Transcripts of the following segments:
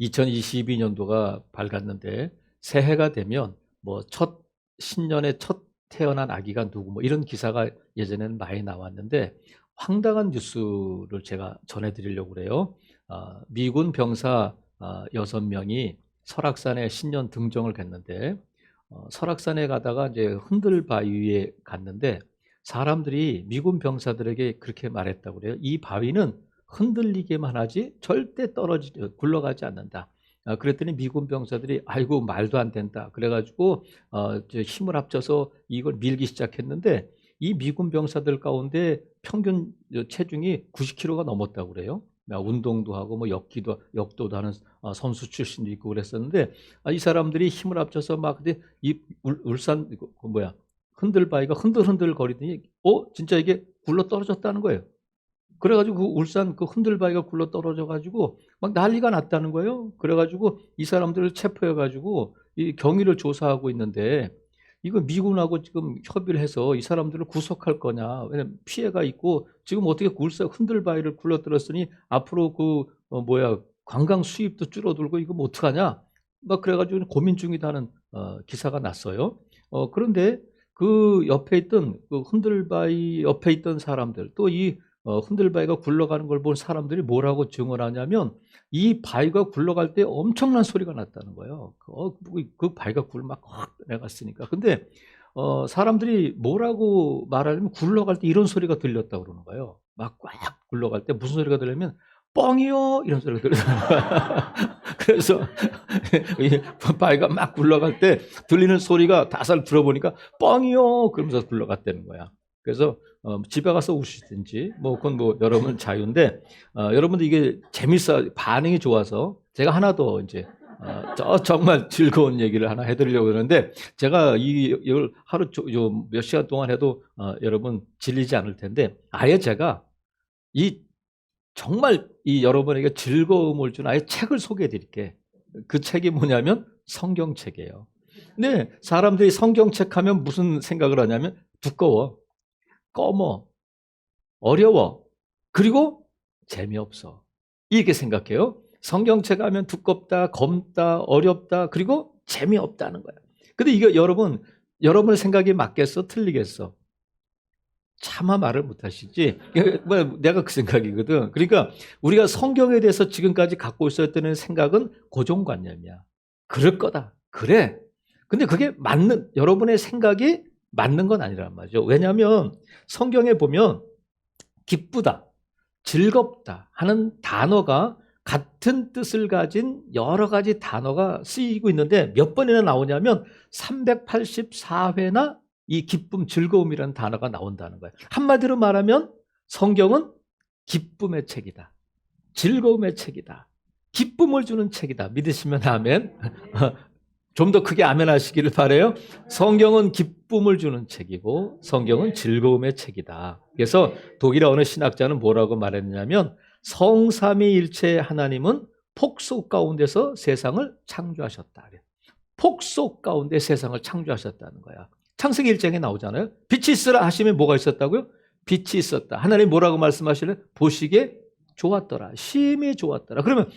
2022년도가 밝았는데 새해가 되면 뭐 신년에 첫 태어난 아기가 누구 뭐 이런 기사가 예전에는 많이 나왔는데 황당한 뉴스를 제가 전해드리려고 그래요. 미군 병사 6명이 설악산에 신년 등정을 갔는데 설악산에 가다가 이제 흔들바위에 갔는데 사람들이 미군 병사들에게 그렇게 말했다고 그래요. 이 바위는 흔들리게만 하지 절대 굴러가지 않는다. 그랬더니 미군 병사들이 아이고 말도 안 된다. 그래가지고 힘을 합쳐서 이걸 밀기 시작했는데 이 미군 병사들 가운데 평균 체중이 90kg가 넘었다고 그래요. 운동도 하고 뭐 역도도 하는 선수 출신도 있고 그랬었는데 이 사람들이 힘을 합쳐서 막 근데 이 울산 흔들바위가 흔들흔들 거리더니 진짜 이게 굴러 떨어졌다는 거예요. 그래가지고 그 울산 그 흔들바위가 굴러 떨어져가지고 막 난리가 났다는 거예요. 그래가지고 이 사람들을 체포해가지고 이 경위를 조사하고 있는데 이거 미군하고 지금 협의를 해서 이 사람들을 구속할 거냐. 왜냐면 피해가 있고 지금 어떻게 울산 흔들바위를 굴러 떨었으니 앞으로 관광 수입도 줄어들고 이거 뭐 어떡하냐. 막 그래가지고 고민 중이다는 기사가 났어요. 그런데 그 옆에 있던 그 흔들바위 옆에 있던 사람들 또 이 흔들바위가 굴러가는 걸 본 사람들이 뭐라고 증언하냐면 이 바위가 굴러갈 때 엄청난 소리가 났다는 거예요. 그 바위가 막 내갔으니까. 근데 사람들이 뭐라고 말하냐면 굴러갈 때 이런 소리가 들렸다고 그러는 거예요. 막 꽉 굴러갈 때 무슨 소리가 들리냐면 뻥이요 이런 소리가 들려요. 그래서 이 바위가 막 굴러갈 때 들리는 소리가 다살 들어보니까 뻥이요 그러면서 굴러갔다는 거야. 그래서 집에 가서 우시든지 그건 여러분 자유인데 여러분들 이게 재밌어 반응이 좋아서 제가 하나 더 이제 정말 즐거운 얘기를 하나 해드리려고 그러는데 제가 이걸 하루 몇 시간 동안 해도 여러분 질리지 않을 텐데 아예 제가 정말 여러분에게 즐거움을 준 아예 책을 소개해 드릴게. 그 책이 뭐냐면 성경책이에요. 근데 사람들이 성경책 하면 무슨 생각을 하냐면 두꺼워, 검어, 어려워, 그리고 재미없어. 이렇게 생각해요. 성경책 하면 두껍다, 검다, 어렵다, 그리고 재미없다는 거야. 근데 이거 여러분의 생각이 맞겠어? 틀리겠어? 차마 말을 못하시지. 내가 그 생각이거든. 그러니까 우리가 성경에 대해서 지금까지 갖고 있었던 생각은 고정관념이야. 그럴 거다. 그래. 근데 그게 여러분의 생각이 맞는 건 아니란 말이죠. 왜냐하면 성경에 보면 기쁘다, 즐겁다 하는 단어가 같은 뜻을 가진 여러 가지 단어가 쓰이고 있는데 몇 번이나 나오냐면 384회나 이 기쁨, 즐거움이라는 단어가 나온다는 거예요. 한마디로 말하면 성경은 기쁨의 책이다. 즐거움의 책이다. 기쁨을 주는 책이다. 믿으시면 아멘. 좀 더 크게 아멘 하시기를 바라요. 성경은 기쁨을 주는 책이고 성경은 즐거움의 책이다. 그래서 독일의 어느 신학자는 뭐라고 말했냐면 성삼위일체 하나님은 폭소 가운데서 세상을 창조하셨다. 폭소 가운데 세상을 창조하셨다는 거야. 창세기 1장에 나오잖아요. 빛이 있으라 하시면 뭐가 있었다고요? 빛이 있었다. 하나님 뭐라고 말씀하실래요? 보시기에 좋았더라. 심히 좋았더라. 그러면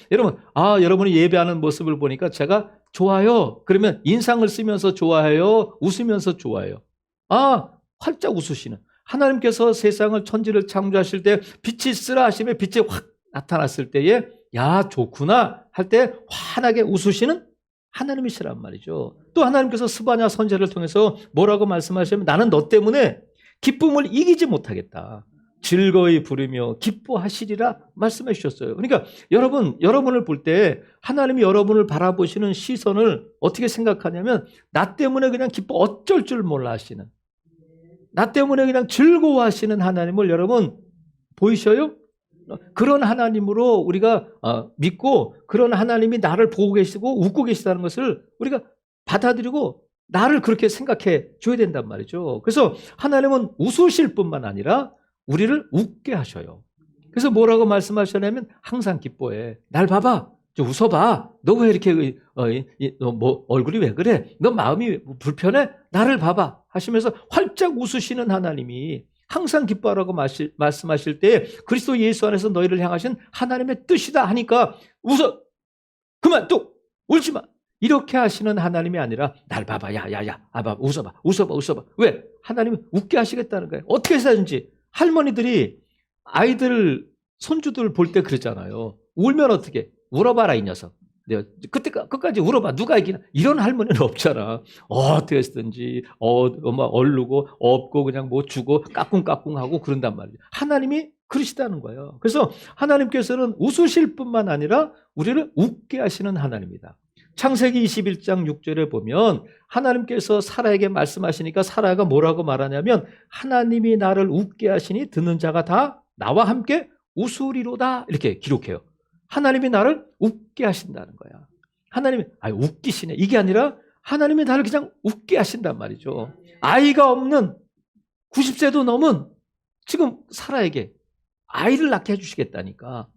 여러분이 예배하는 모습을 보니까 제가 좋아요. 그러면 인상을 쓰면서 좋아해요? 웃으면서 좋아해요? 활짝 웃으시는. 하나님께서 세상을 천지를 창조하실 때 빛이 있으라 하시면 빛이 확 나타났을 때에 야 좋구나 할 때 환하게 웃으시는 하나님이시란 말이죠. 또 하나님께서 스바냐 선지자를 통해서 뭐라고 말씀하시면 나는 너 때문에 기쁨을 이기지 못하겠다. 즐거이 부르며 기뻐하시리라 말씀해 주셨어요. 그러니까 여러분을 볼 때 하나님이 여러분을 바라보시는 시선을 어떻게 생각하냐면 나 때문에 그냥 어쩔 줄 몰라 하시는, 나 때문에 그냥 즐거워하시는 하나님을 여러분 보이셔요? 그런 하나님으로 우리가 믿고 그런 하나님이 나를 보고 계시고 웃고 계시다는 것을 우리가 받아들이고 나를 그렇게 생각해 줘야 된단 말이죠. 그래서 하나님은 웃으실 뿐만 아니라 우리를 웃게 하셔요. 그래서 뭐라고 말씀하셨냐면 항상 기뻐해. 날 봐봐. 좀 웃어봐. 너 왜 이렇게 얼굴이 왜 그래? 너 마음이 불편해? 나를 봐봐. 하시면서 활짝 웃으시는 하나님이 항상 기뻐하라고 말씀하실 때 그리스도 예수 안에서 너희를 향하신 하나님의 뜻이다 하니까 그만 또 울지 마. 이렇게 하시는 하나님이 아니라 날 봐봐. 야야야. 봐봐. 웃어봐. 왜? 하나님은 웃게 하시겠다는 거예요. 어떻게 해서든지. 할머니들이 아이들 손주들 볼 때 그러잖아요. 울면 어떻게? 울어봐라 이 녀석. 내가 그때 끝까지 울어봐. 누가 이기나? 이런 할머니는 없잖아. 어떻게 했든지 막 얼르고 업고 그냥 뭐 주고 까꿍까꿍하고 그런단 말이에요. 하나님이 그러시다는 거예요. 그래서 하나님께서는 웃으실 뿐만 아니라 우리를 웃게 하시는 하나님입니다. 창세기 21장 6절에 보면 하나님께서 사라에게 말씀하시니까 사라가 뭐라고 말하냐면 하나님이 나를 웃게 하시니 듣는 자가 다 나와 함께 웃으리로다 이렇게 기록해요. 하나님이 나를 웃게 하신다는 거야. 하나님이 웃기시네 이게 아니라 하나님이 나를 그냥 웃게 하신단 말이죠. 아이가 없는 90세도 넘은 지금 사라에게 아이를 낳게 해주시겠다니까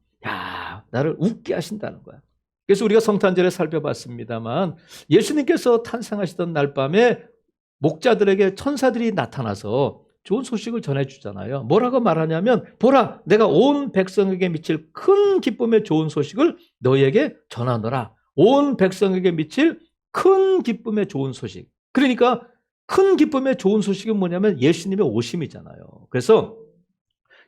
나를 웃게 하신다는 거야. 그래서 우리가 성탄절에 살펴봤습니다만 예수님께서 탄생하시던 날 밤에 목자들에게 천사들이 나타나서 좋은 소식을 전해주잖아요. 뭐라고 말하냐면 보라 내가 온 백성에게 미칠 큰 기쁨의 좋은 소식을 너희에게 전하노라. 온 백성에게 미칠 큰 기쁨의 좋은 소식. 그러니까 큰 기쁨의 좋은 소식은 뭐냐면 예수님의 오심이잖아요. 그래서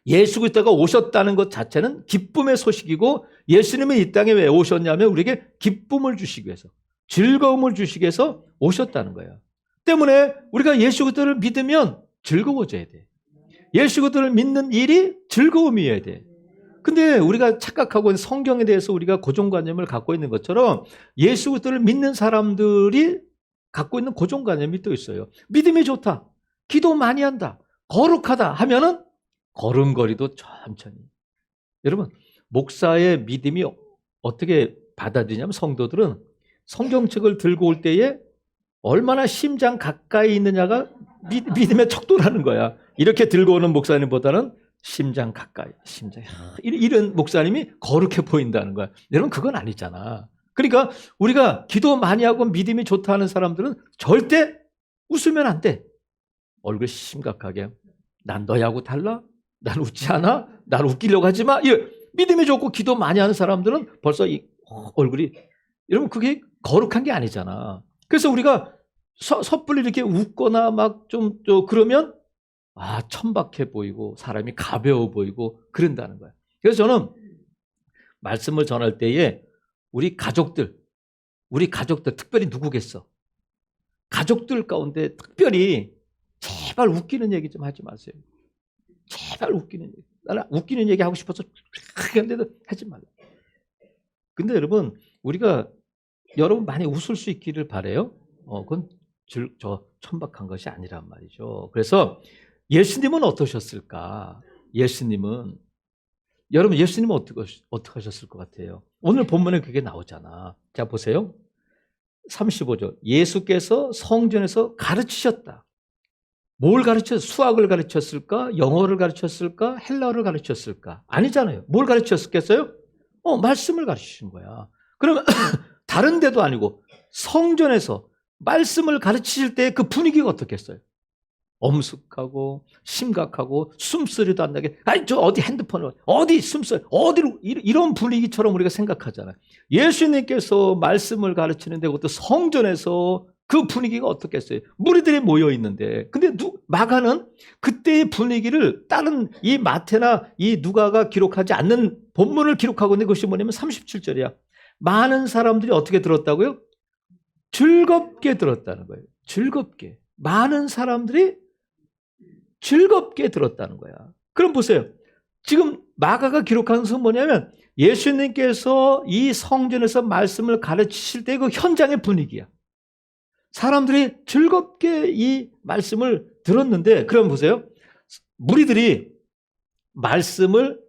예수 그리스도가 오셨다는 것 자체는 기쁨의 소식이고 예수님은 이 땅에 왜 오셨냐면 우리에게 기쁨을 주시기 위해서 즐거움을 주시기 위해서 오셨다는 거예요. 때문에 우리가 예수 그리스도를 믿으면 즐거워져야 돼. 예수 그리스도를 믿는 일이 즐거움이어야 돼. 근데 우리가 착각하고 있는 성경에 대해서 우리가 고정관념을 갖고 있는 것처럼 예수 그리스도를 믿는 사람들이 갖고 있는 고정관념이 또 있어요. 믿음이 좋다. 기도 많이 한다. 거룩하다 하면은 걸음걸이도 천천히. 여러분 목사의 믿음이 어떻게 받아들이냐면 성도들은 성경책을 들고 올 때에 얼마나 심장 가까이 있느냐가 믿음의 척도라는 거야. 이렇게 들고 오는 목사님보다는 심장 가까이, 이런 목사님이 거룩해 보인다는 거야. 여러분 그건 아니잖아. 그러니까 우리가 기도 많이 하고 믿음이 좋다 하는 사람들은 절대 웃으면 안 돼. 얼굴 심각하게 난 너하고 달라? 난 웃지 않아? 난 웃기려고 하지 마. 믿음이 좋고 기도 많이 하는 사람들은 벌써 이 얼굴이 여러분 그게 거룩한 게 아니잖아. 그래서 우리가 섣불리 이렇게 웃거나 막 좀 그러면 천박해 보이고 사람이 가벼워 보이고 그런다는 거야. 그래서 저는 말씀을 전할 때에 우리 가족들 특별히 누구겠어? 가족들 가운데 특별히 제발 웃기는 얘기 좀 하지 마세요. 제발 웃기는 얘기. 나는 웃기는 얘기 하고 싶어서 그런데도 하지 말라. 근데 여러분 우리가 여러분 많이 웃을 수 있기를 바라요. 그건 저 천박한 것이 아니란 말이죠. 그래서 예수님은 어떠셨을까? 여러분 예수님은 어떻게 하셨을 것 같아요? 오늘 본문에 그게 나오잖아. 자 보세요. 35절 예수께서 성전에서 가르치셨다. 뭘 가르쳤어요? 수학을 가르쳤을까? 영어를 가르쳤을까? 헬라어를 가르쳤을까? 아니잖아요. 뭘 가르쳤겠어요? 말씀을 가르치신 거야. 그러면 다른 데도 아니고 성전에서 말씀을 가르치실 때 그 분위기가 어떻겠어요? 엄숙하고 심각하고 숨소리도 안 나게 저 어디 핸드폰을 어디 숨소리 어디로 이런 분위기처럼 우리가 생각하잖아요. 예수님께서 말씀을 가르치는데 그것도 성전에서 그 분위기가 어떻겠어요? 무리들이 모여 있는데 근데 마가는 그때의 분위기를 다른 이 마태나 이 누가가 기록하지 않는 본문을 기록하고 있는 것이 뭐냐면 37절이야. 많은 사람들이 어떻게 들었다고요? 즐겁게 들었다는 거예요. 즐겁게. 많은 사람들이 즐겁게 들었다는 거야. 그럼 보세요. 지금 마가가 기록한 것은 뭐냐면 예수님께서 이 성전에서 말씀을 가르치실 때 그 현장의 분위기야. 사람들이 즐겁게 이 말씀을 들었는데 그럼 보세요. 무리들이 말씀을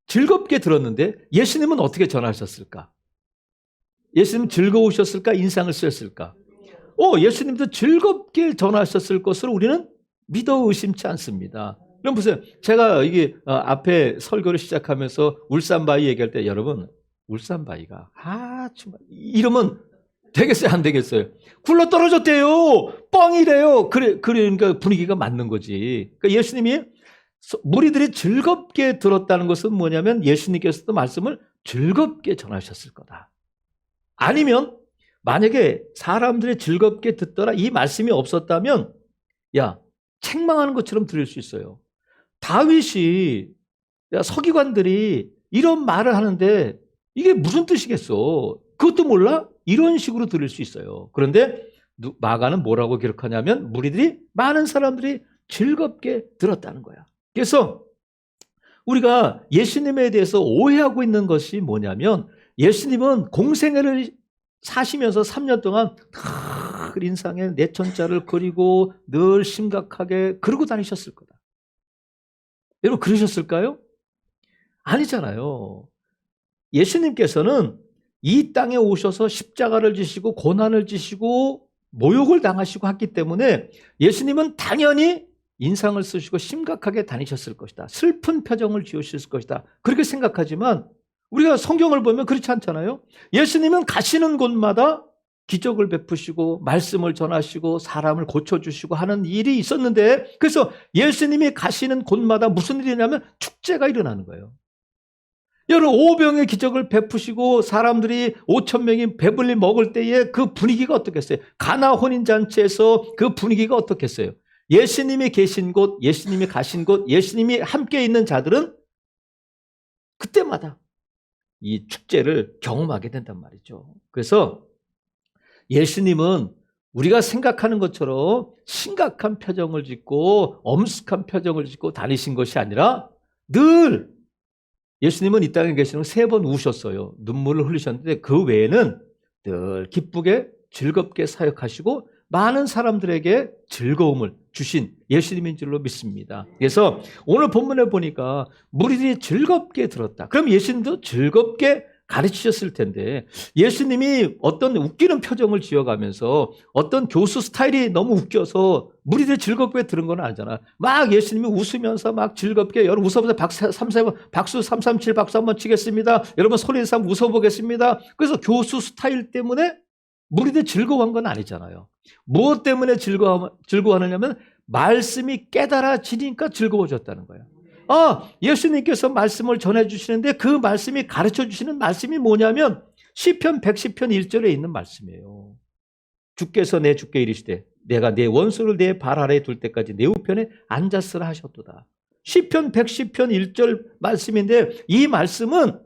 즐겁게 들었는데 예수님은 어떻게 전하셨을까? 예수님 즐거우셨을까? 인상을 쓰셨을까? 예수님도 즐겁게 전하셨을 것으로 우리는 믿어 의심치 않습니다. 그럼 보세요. 제가 이게 앞에 설교를 시작하면서 울산바위 얘기할 때 여러분 울산바위가 정말 이러면 되겠어요? 안 되겠어요? 굴러 떨어졌대요. 뻥이래요. 그러니까 분위기가 맞는 거지. 그러니까 예수님이 무리들이 즐겁게 들었다는 것은 뭐냐면 예수님께서도 말씀을 즐겁게 전하셨을 거다. 아니면 만약에 사람들이 즐겁게 듣더라 이 말씀이 없었다면 책망하는 것처럼 들릴 수 있어요. 다윗이 서기관들이 이런 말을 하는데 이게 무슨 뜻이겠어? 그것도 몰라? 이런 식으로 들을 수 있어요. 그런데 마가는 뭐라고 기록하냐면 무리들이 많은 사람들이 즐겁게 들었다는 거야. 그래서 우리가 예수님에 대해서 오해하고 있는 것이 뭐냐면 예수님은 공생애를 사시면서 3년 동안 늘 인상에 내천자를 그리고 늘 심각하게 그러고 다니셨을 거다. 여러분 그러셨을까요? 아니잖아요. 예수님께서는 이 땅에 오셔서 십자가를 지시고 고난을 지시고 모욕을 당하시고 했기 때문에 예수님은 당연히 인상을 쓰시고 심각하게 다니셨을 것이다. 슬픈 표정을 지으셨을 것이다. 그렇게 생각하지만 우리가 성경을 보면 그렇지 않잖아요. 예수님은 가시는 곳마다 기적을 베푸시고 말씀을 전하시고 사람을 고쳐주시고 하는 일이 있었는데 그래서 예수님이 가시는 곳마다 무슨 일이냐면 축제가 일어나는 거예요. 여러분 오병의 기적을 베푸시고 사람들이 5,000명이 배불리 먹을 때에 그 분위기가 어떻겠어요? 가나 혼인잔치에서 그 분위기가 어떻겠어요? 예수님이 계신 곳, 예수님이 가신 곳, 예수님이 함께 있는 자들은 그때마다 이 축제를 경험하게 된단 말이죠. 그래서 예수님은 우리가 생각하는 것처럼 심각한 표정을 짓고 엄숙한 표정을 짓고 다니신 것이 아니라 늘 예수님은 이 땅에 계시는 3번 우셨어요. 눈물을 흘리셨는데 그 외에는 늘 기쁘게 즐겁게 사역하시고 많은 사람들에게 즐거움을 주신 예수님인 줄로 믿습니다. 그래서 오늘 본문에 보니까 무리들이 즐겁게 들었다. 그럼 예수님도 즐겁게 가르치셨을 텐데 예수님이 어떤 웃기는 표정을 지어가면서 어떤 교수 스타일이 너무 웃겨서 무리들이 즐겁게 들은 건 아니잖아. 막 예수님이 웃으면서 막 즐겁게 여러분 웃어보세요. 박수 337 박수 한번 치겠습니다. 여러분 소리 내서 한번 웃어보겠습니다. 그래서 교수 스타일 때문에 무리들이 즐거워한 건 아니잖아요. 무엇 때문에 즐거워하느냐면 말씀이 깨달아지니까 즐거워졌다는 거예요. 예수님께서 말씀을 전해주시는데 그 말씀이 가르쳐주시는 말씀이 뭐냐면 시편 110편 1절에 있는 말씀이에요. 주께서 내 주께 이르시되 내가 내 원수를 내 발 아래에 둘 때까지 내 우편에 앉았으라 하셨도다. 시편 110편 1절 말씀인데 이 말씀은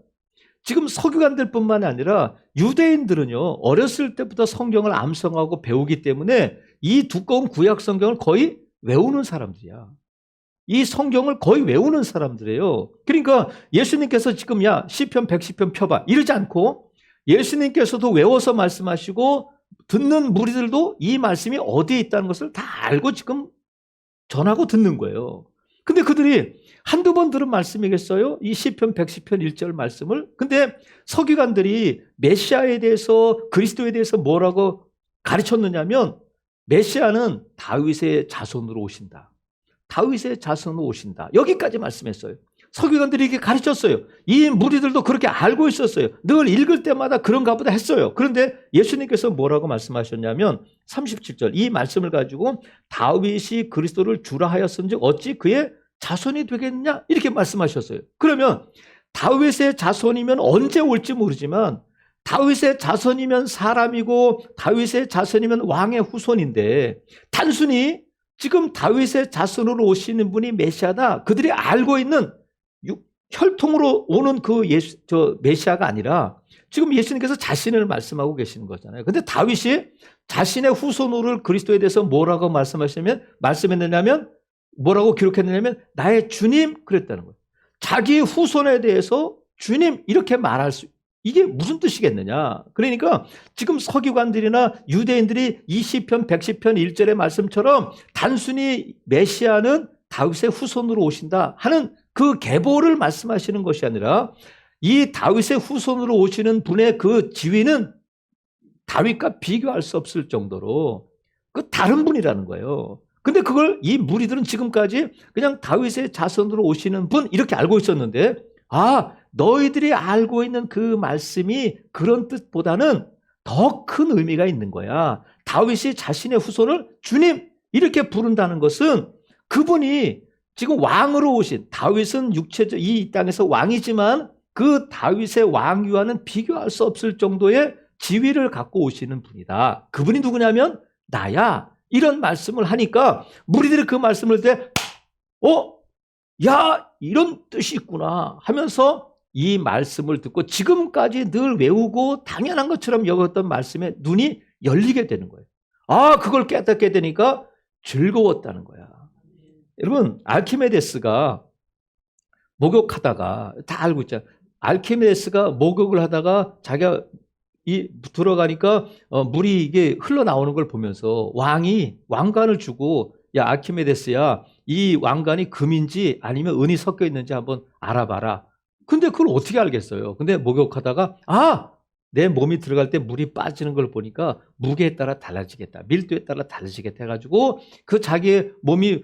지금 서기관들뿐만 아니라 유대인들은요 어렸을 때부터 성경을 암송하고 배우기 때문에 이 두꺼운 구약 성경을 거의 외우는 사람들이야. 이 성경을 거의 외우는 사람들이에요. 그러니까 예수님께서 지금 시편 110편 펴봐 이러지 않고 예수님께서도 외워서 말씀하시고 듣는 무리들도 이 말씀이 어디에 있다는 것을 다 알고 지금 전하고 듣는 거예요. 근데 그들이 한두 번 들은 말씀이겠어요? 이 시편 110편 1절 말씀을. 근데 서기관들이 메시아에 대해서 그리스도에 대해서 뭐라고 가르쳤느냐면 메시아는 다윗의 자손으로 오신다. 다윗의 자손으로 오신다. 여기까지 말씀했어요. 서기관들이 이렇게 가르쳤어요. 이 무리들도 그렇게 알고 있었어요. 늘 읽을 때마다 그런가 보다 했어요. 그런데 예수님께서 뭐라고 말씀하셨냐면 37절 이 말씀을 가지고 다윗이 그리스도를 주라 하였은즉 어찌 그의 자손이 되겠느냐 이렇게 말씀하셨어요. 그러면 다윗의 자손이면 언제 올지 모르지만 다윗의 자손이면 사람이고 다윗의 자손이면 왕의 후손인데 단순히 지금 다윗의 자손으로 오시는 분이 메시아다. 그들이 알고 있는 혈통으로 오는 그 메시아가 아니라 지금 예수님께서 자신을 말씀하고 계시는 거잖아요. 근데 다윗이 자신의 후손으로를 그리스도에 대해서 뭐라고 말씀했느냐면 뭐라고 기록했느냐면 나의 주님 그랬다는 거예요. 자기 후손에 대해서 주님 이렇게 말할 수 이게 무슨 뜻이겠느냐. 그러니까 지금 서기관들이나 유대인들이 이 시편 110편 1절의 말씀처럼 단순히 메시아는 다윗의 후손으로 오신다 하는 그 계보를 말씀하시는 것이 아니라 이 다윗의 후손으로 오시는 분의 그 지위는 다윗과 비교할 수 없을 정도로 그 다른 분이라는 거예요. 근데 그걸 이 무리들은 지금까지 그냥 다윗의 자손으로 오시는 분 이렇게 알고 있었는데 너희들이 알고 있는 그 말씀이 그런 뜻보다는 더 큰 의미가 있는 거야. 다윗이 자신의 후손을 주님 이렇게 부른다는 것은 그분이 지금 왕으로 오신 다윗은 육체적 이 땅에서 왕이지만 그 다윗의 왕위와는 비교할 수 없을 정도의 지위를 갖고 오시는 분이다. 그분이 누구냐면 나야. 이런 말씀을 하니까 무리들이 그 말씀을 때 야, 이런 뜻이 있구나 하면서 이 말씀을 듣고 지금까지 늘 외우고 당연한 것처럼 여겼던 말씀에 눈이 열리게 되는 거예요. 아, 그걸 깨닫게 되니까 즐거웠다는 거야. 여러분, 알키메데스가 목욕하다가 다 알고 있잖아요. 알키메데스가 목욕을 하다가 자기가 들어가니까 물이 이게 흘러나오는 걸 보면서 왕이 왕관을 주고 야, 알키메데스야, 이 왕관이 금인지 아니면 은이 섞여 있는지 한번 알아봐라. 근데 그걸 어떻게 알겠어요? 근데 목욕하다가 내 몸이 들어갈 때 물이 빠지는 걸 보니까 무게에 따라 달라지겠다. 밀도에 따라 달라지겠다 해가지고 그 자기의 몸이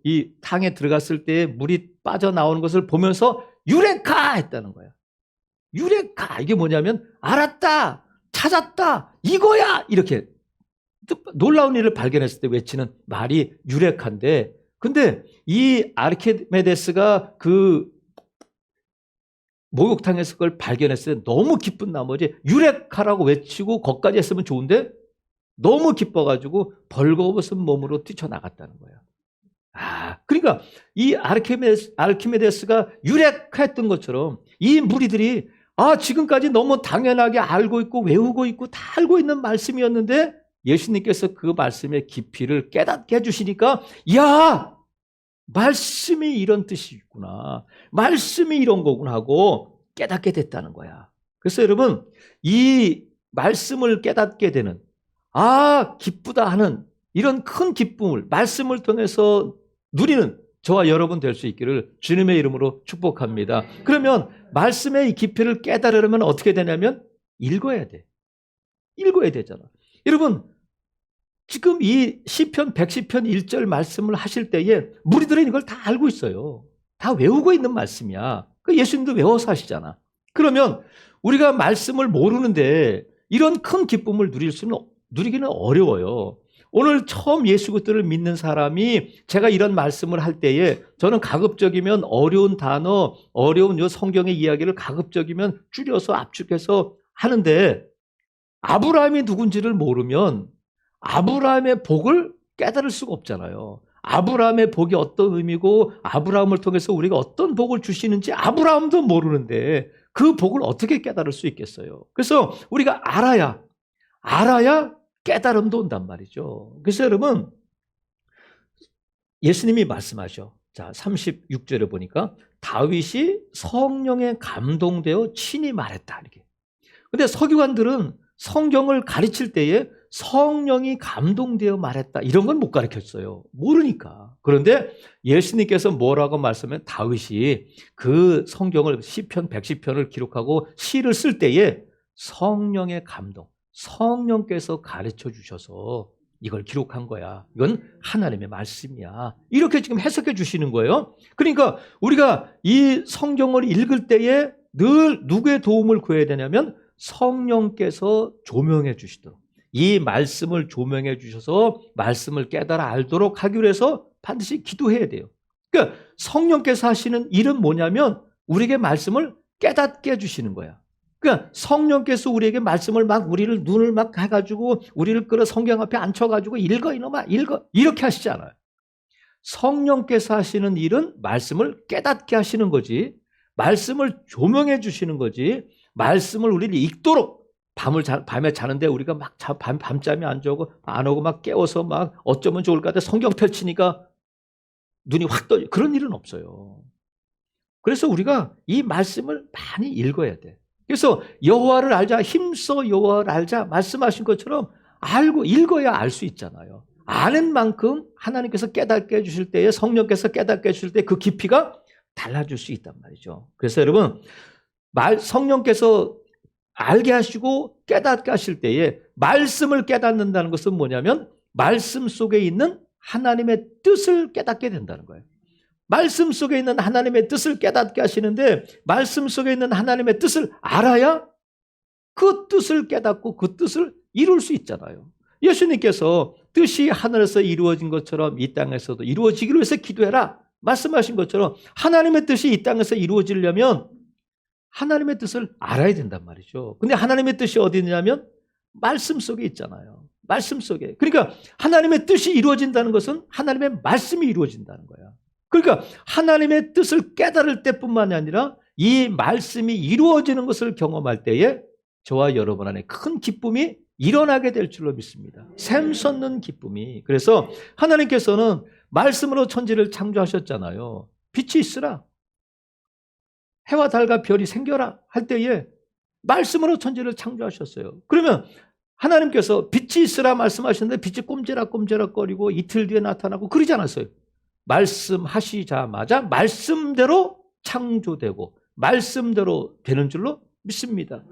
이 탕에 들어갔을 때 물이 빠져나오는 것을 보면서 유레카 했다는 거야. 유레카, 이게 뭐냐면 알았다, 찾았다, 이거야, 이렇게 놀라운 일을 발견했을 때 외치는 말이 유레카인데, 근데 이 아르키메데스가 그 목욕탕에서 그걸 발견했을 때 너무 기쁜 나머지 유레카라고 외치고 거기까지 했으면 좋은데 너무 기뻐가지고 벌거벗은 몸으로 뛰쳐나갔다는 거예요. 그러니까 이 아르키메데스가 유레카했던 것처럼 이 무리들이 지금까지 너무 당연하게 알고 있고 외우고 있고 다 알고 있는 말씀이었는데 예수님께서 그 말씀의 깊이를 깨닫게 해주시니까 야, 말씀이 이런 뜻이 있구나. 말씀이 이런 거구나 하고 깨닫게 됐다는 거야. 그래서 여러분, 이 말씀을 깨닫게 되는 기쁘다 하는 이런 큰 기쁨을 말씀을 통해서 누리는 저와 여러분 될 수 있기를 주님의 이름으로 축복합니다. 그러면 말씀의 이 깊이를 깨달으려면 어떻게 되냐면 읽어야 돼. 읽어야 되잖아. 여러분, 지금 이 시편 110편 1절 말씀을 하실 때에 무리들은 이걸 다 알고 있어요. 다 외우고 있는 말씀이야. 예수님도 외워서 하시잖아. 그러면 우리가 말씀을 모르는데 이런 큰 기쁨을 누리기는 어려워요. 오늘 처음 예수 그리스도를 믿는 사람이 제가 이런 말씀을 할 때에 저는 가급적이면 어려운 단어, 어려운 요 성경의 이야기를 가급적이면 줄여서 압축해서 하는데 아브라함이 누군지를 모르면 아브라함의 복을 깨달을 수가 없잖아요. 아브라함의 복이 어떤 의미고 아브라함을 통해서 우리가 어떤 복을 주시는지 아브라함도 모르는데 그 복을 어떻게 깨달을 수 있겠어요? 그래서 우리가 알아야 깨달음도 온단 말이죠. 그래서 여러분, 예수님이 말씀하셔. 자, 36절에 보니까 다윗이 성령에 감동되어 친히 말했다. 이렇게. 근데 서기관들은 성경을 가르칠 때에 성령이 감동되어 말했다. 이런 건 못 가르쳤어요. 모르니까. 그런데 예수님께서 뭐라고 말씀하면 다윗이 그 성경을 시편 110편을 기록하고 시를 쓸 때에 성령의 감동, 성령께서 가르쳐 주셔서 이걸 기록한 거야. 이건 하나님의 말씀이야. 이렇게 지금 해석해 주시는 거예요. 그러니까 우리가 이 성경을 읽을 때에 늘 누구의 도움을 구해야 되냐면 성령께서 조명해 주시도록 이 말씀을 조명해 주셔서 말씀을 깨달아 알도록 하기 위해서 반드시 기도해야 돼요. 그러니까 성령께서 하시는 일은 뭐냐면 우리에게 말씀을 깨닫게 해주시는 거야. 그러니까 성령께서 우리에게 말씀을 막 우리를 눈을 막 해가지고 우리를 끌어 성경 앞에 앉혀가지고 읽어 이놈아 읽어 이렇게 하시지 않아요. 성령께서 하시는 일은 말씀을 깨닫게 하시는 거지, 말씀을 조명해 주시는 거지, 말씀을 우리를 읽도록 밤에 자는데 우리가 막 밤잠이 안 오고 막 깨워서 막 어쩌면 좋을까 하다 성경 펼치니까 눈이 확 떠. 그런 일은 없어요. 그래서 우리가 이 말씀을 많이 읽어야 돼. 그래서 여호와를 알자, 힘써 여호와를 알자 말씀하신 것처럼 알고 읽어야 알 수 있잖아요. 아는 만큼 하나님께서 깨닫게 해주실 때에 성령께서 깨닫게 해주실 때 그 깊이가 달라질 수 있단 말이죠. 그래서 여러분, 성령께서 알게 하시고 깨닫게 하실 때에 말씀을 깨닫는다는 것은 뭐냐면 말씀 속에 있는 하나님의 뜻을 깨닫게 된다는 거예요. 말씀 속에 있는 하나님의 뜻을 깨닫게 하시는데 말씀 속에 있는 하나님의 뜻을 알아야 그 뜻을 깨닫고 그 뜻을 이룰 수 있잖아요. 예수님께서 뜻이 하늘에서 이루어진 것처럼 이 땅에서도 이루어지기로 해서 기도해라 말씀하신 것처럼 하나님의 뜻이 이 땅에서 이루어지려면 하나님의 뜻을 알아야 된단 말이죠. 근데 하나님의 뜻이 어디 있냐면 말씀 속에 있잖아요. 말씀 속에. 그러니까 하나님의 뜻이 이루어진다는 것은 하나님의 말씀이 이루어진다는 거야. 그러니까 하나님의 뜻을 깨달을 때뿐만이 아니라 이 말씀이 이루어지는 것을 경험할 때에 저와 여러분 안에 큰 기쁨이 일어나게 될 줄로 믿습니다. 샘솟는 기쁨이. 그래서 하나님께서는 말씀으로 천지를 창조하셨잖아요. 빛이 있으라. 해와 달과 별이 생겨라 할 때에 말씀으로 천지를 창조하셨어요. 그러면 하나님께서 빛이 있으라 말씀하셨는데 빛이 꼼지락꼼지락거리고 이틀 뒤에 나타나고 그러지 않았어요. 말씀하시자마자 말씀대로 창조되고 말씀대로 되는 줄로 믿습니다.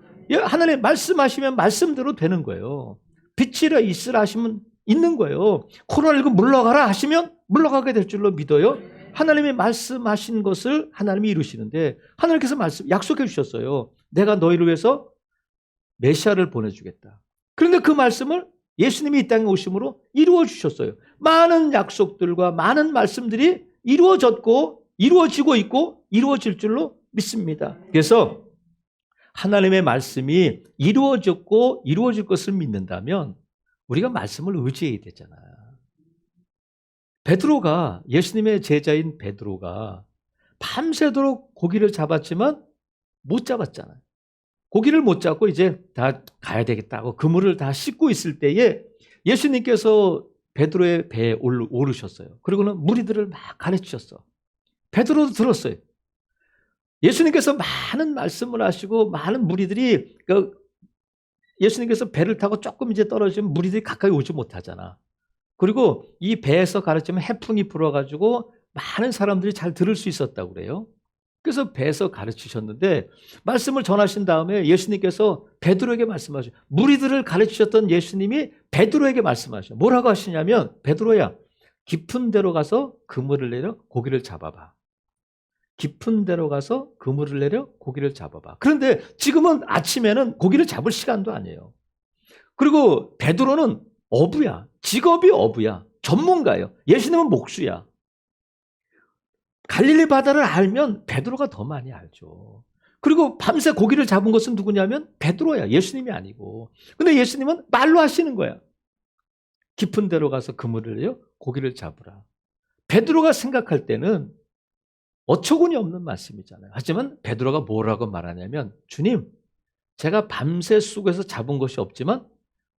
하나님 말씀하시면 말씀대로 되는 거예요. 빛이라 있으라 하시면 있는 거예요. 코로나19 물러가라 하시면 물러가게 될 줄로 믿어요. 하나님이 말씀하신 것을 하나님이 이루시는데 하나님께서 약속해 주셨어요. 내가 너희를 위해서 메시아를 보내주겠다. 그런데 그 말씀을 예수님이 이 땅에 오심으로 이루어 주셨어요. 많은 약속들과 많은 말씀들이 이루어졌고 이루어지고 있고 이루어질 줄로 믿습니다. 그래서 하나님의 말씀이 이루어졌고 이루어질 것을 믿는다면 우리가 말씀을 의지해야 되잖아요. 베드로가, 예수님의 제자인 베드로가 밤새도록 고기를 잡았지만 못 잡았잖아요. 고기를 못 잡고 이제 다 가야 되겠다고 그물을 다 씻고 있을 때에 예수님께서 베드로의 배에 오르셨어요. 그리고는 무리들을 막 가르치셨어. 베드로도 들었어요. 예수님께서 많은 말씀을 하시고 많은 무리들이 예수님께서 배를 타고 조금 이제 떨어지면 무리들이 가까이 오지 못하잖아. 그리고 이 배에서 가르치면 해풍이 불어가지고 많은 사람들이 잘 들을 수 있었다고 그래요. 그래서 배에서 가르치셨는데 말씀을 전하신 다음에 예수님께서 베드로에게 말씀하셔요. 무리들을 가르치셨던 예수님이 베드로에게 말씀하셔요. 뭐라고 하시냐면 베드로야 깊은 데로 가서 그물을 내려 고기를 잡아봐. 깊은 데로 가서 그물을 내려 고기를 잡아봐. 그런데 지금은 아침에는 고기를 잡을 시간도 아니에요. 그리고 베드로는 어부야. 직업이 어부야. 전문가예요. 예수님은 목수야. 갈릴리 바다를 알면 베드로가 더 많이 알죠. 그리고 밤새 고기를 잡은 것은 누구냐면 베드로야. 예수님이 아니고. 근데 예수님은 말로 하시는 거야. 깊은 데로 가서 그물을 내려 고기를 잡으라. 베드로가 생각할 때는 어처구니 없는 말씀이잖아요. 하지만 베드로가 뭐라고 말하냐면 주님, 제가 밤새 쑥에서 잡은 것이 없지만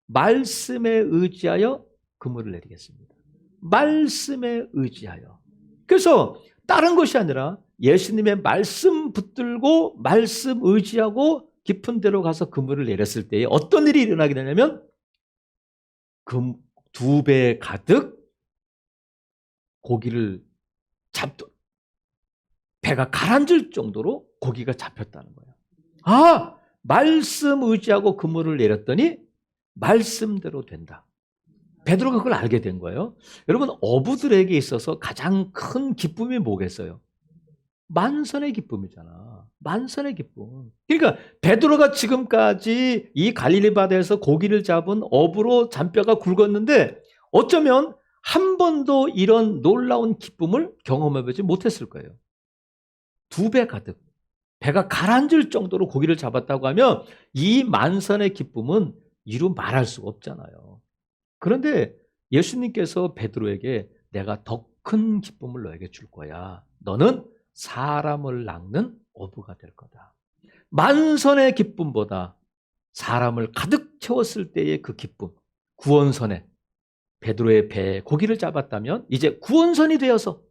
말씀에 의지하여 그물을 내리겠습니다. 말씀에 의지하여. 그래서 다른 것이 아니라 예수님의 말씀 붙들고 말씀 의지하고 깊은 데로 가서 그물을 내렸을 때에 어떤 일이 일어나게 되냐면 그 2배 가득 고기를 잡도록 배가 가라앉을 정도로 고기가 잡혔다는 거예요. 아, 말씀 의지하고 그물을 내렸더니 말씀대로 된다. 베드로가 그걸 알게 된 거예요. 여러분, 어부들에게 있어서 가장 큰 기쁨이 뭐겠어요? 만선의 기쁨이잖아. 만선의 기쁨. 그러니까 베드로가 지금까지 이 갈릴리 바다에서 고기를 잡은 어부로 잔뼈가 굵었는데 어쩌면 한 번도 이런 놀라운 기쁨을 경험해보지 못했을 거예요. 2배 가득. 배가 가라앉을 정도로 고기를 잡았다고 하면 이 만선의 기쁨은 이루 말할 수가 없잖아요. 그런데 예수님께서 베드로에게 내가 더 큰 기쁨을 너에게 줄 거야. 너는 사람을 낚는 어부가 될 거다. 만선의 기쁨보다 사람을 가득 채웠을 때의 그 기쁨, 구원선에 베드로의 배에 고기를 잡았다면 이제 구원선이 되어서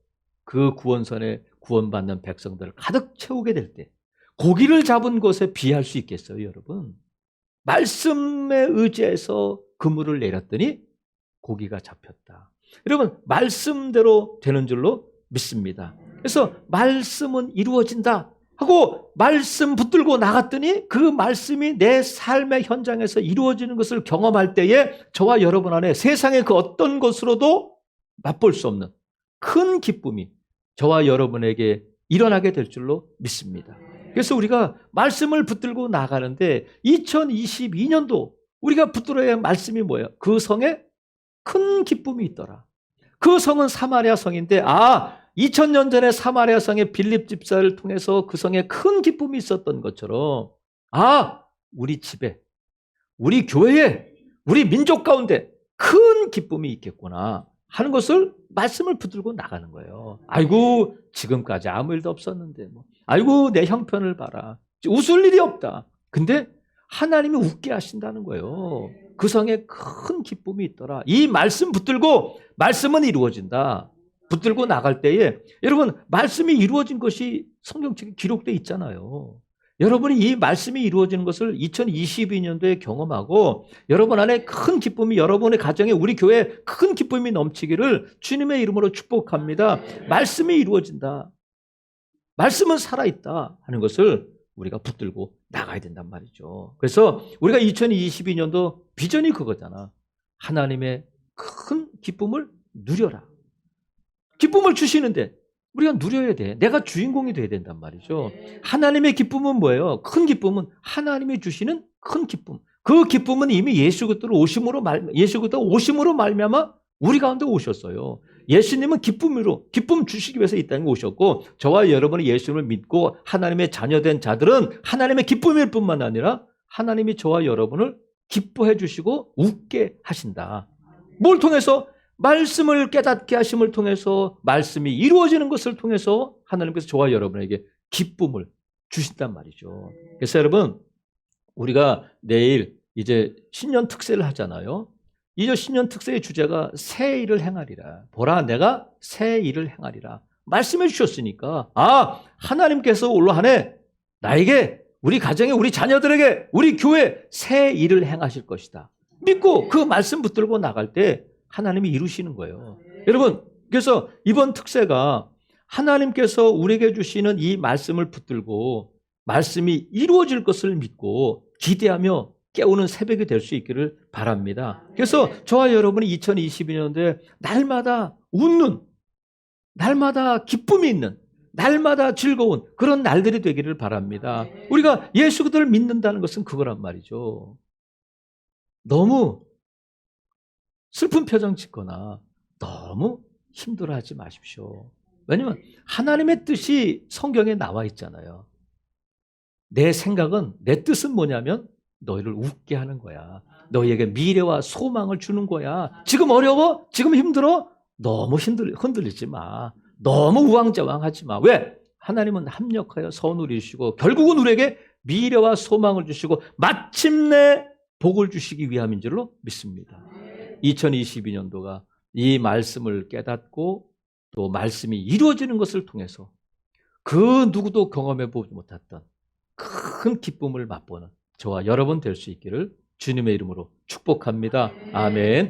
그 구원선에 구원받는 백성들을 가득 채우게 될 때 고기를 잡은 것에 비할 수 있겠어요, 여러분? 말씀에 의지해서 그물을 내렸더니 고기가 잡혔다. 여러분, 말씀대로 되는 줄로 믿습니다. 그래서 말씀은 이루어진다 하고 말씀 붙들고 나갔더니 그 말씀이 내 삶의 현장에서 이루어지는 것을 경험할 때에 저와 여러분 안에 세상의 그 어떤 것으로도 맛볼 수 없는 큰 기쁨이 저와 여러분에게 일어나게 될 줄로 믿습니다. 그래서 우리가 말씀을 붙들고 나가는데 2022년도 우리가 붙들어야 할 말씀이 뭐예요? 그 성에 큰 기쁨이 있더라. 그 성은 사마리아 성인데 2000년 전에 사마리아 성의 빌립 집사를 통해서 그 성에 큰 기쁨이 있었던 것처럼 우리 집에, 우리 교회에, 우리 민족 가운데 큰 기쁨이 있겠구나 하는 것을 말씀을 붙들고 나가는 거예요. 아이고 지금까지 아무 일도 없었는데 아이고 내 형편을 봐라. 웃을 일이 없다. 근데 하나님이 웃게 하신다는 거예요. 그 성에 큰 기쁨이 있더라. 이 말씀 붙들고 말씀은 이루어진다. 붙들고 나갈 때에 여러분 말씀이 이루어진 것이 성경책에 기록되어 있잖아요. 여러분이 이 말씀이 이루어지는 것을 2022년도에 경험하고 여러분 안에 큰 기쁨이, 여러분의 가정에, 우리 교회에 큰 기쁨이 넘치기를 주님의 이름으로 축복합니다. 말씀이 이루어진다. 말씀은 살아있다 하는 것을 우리가 붙들고 나가야 된단 말이죠. 그래서 우리가 2022년도 비전이 그거잖아. 하나님의 큰 기쁨을 누려라. 기쁨을 주시는데 우리가 누려야 돼. 내가 주인공이 돼야 된단 말이죠. 하나님의 기쁨은 뭐예요? 큰 기쁨은 하나님이 주시는 큰 기쁨. 그 기쁨은 이미 예수 그리스도 오심으로 말미암아 우리 가운데 오셨어요. 예수님은 기쁨 주시기 위해서 이 땅에 오셨고 저와 여러분이 예수님을 믿고 하나님의 자녀된 자들은 하나님의 기쁨일 뿐만 아니라 하나님이 저와 여러분을 기뻐해 주시고 웃게 하신다. 뭘 통해서? 말씀을 깨닫게 하심을 통해서, 말씀이 이루어지는 것을 통해서 하나님께서 저와 여러분에게 기쁨을 주신단 말이죠. 그래서 여러분 우리가 내일 이제 신년 특세를 하잖아요. 이제 신년 특세의 주제가 새 일을 행하리라. 보라 내가 새 일을 행하리라. 말씀해 주셨으니까 하나님께서 올 한 해 나에게, 우리 가정에, 우리 자녀들에게, 우리 교회에 새 일을 행하실 것이다. 믿고 그 말씀 붙들고 나갈 때 하나님이 이루시는 거예요. 여러분 그래서 이번 특세가 하나님께서 우리에게 주시는 이 말씀을 붙들고 말씀이 이루어질 것을 믿고 기대하며 깨우는 새벽이 될 수 있기를 바랍니다. 그래서 저와 여러분이 2022년도에 날마다 웃는, 날마다 기쁨이 있는, 날마다 즐거운 그런 날들이 되기를 바랍니다. 우리가 예수 그리스도를 믿는다는 것은 그거란 말이죠. 너무 슬픈 표정 짓거나 너무 힘들어하지 마십시오. 왜냐하면 하나님의 뜻이 성경에 나와 있잖아요. 내 생각은, 내 뜻은 뭐냐면 너희를 웃게 하는 거야. 너희에게 미래와 소망을 주는 거야. 지금 어려워? 지금 힘들어? 너무 흔들리지 마. 너무 우왕좌왕하지 마. 왜? 하나님은 합력하여 선을 이루시고 결국은 우리에게 미래와 소망을 주시고 마침내 복을 주시기 위함인 줄로 믿습니다. 2022년도가 이 말씀을 깨닫고 또 말씀이 이루어지는 것을 통해서 그 누구도 경험해 보지 못했던 큰 기쁨을 맛보는 저와 여러분 될 수 있기를 주님의 이름으로 축복합니다. 아멘.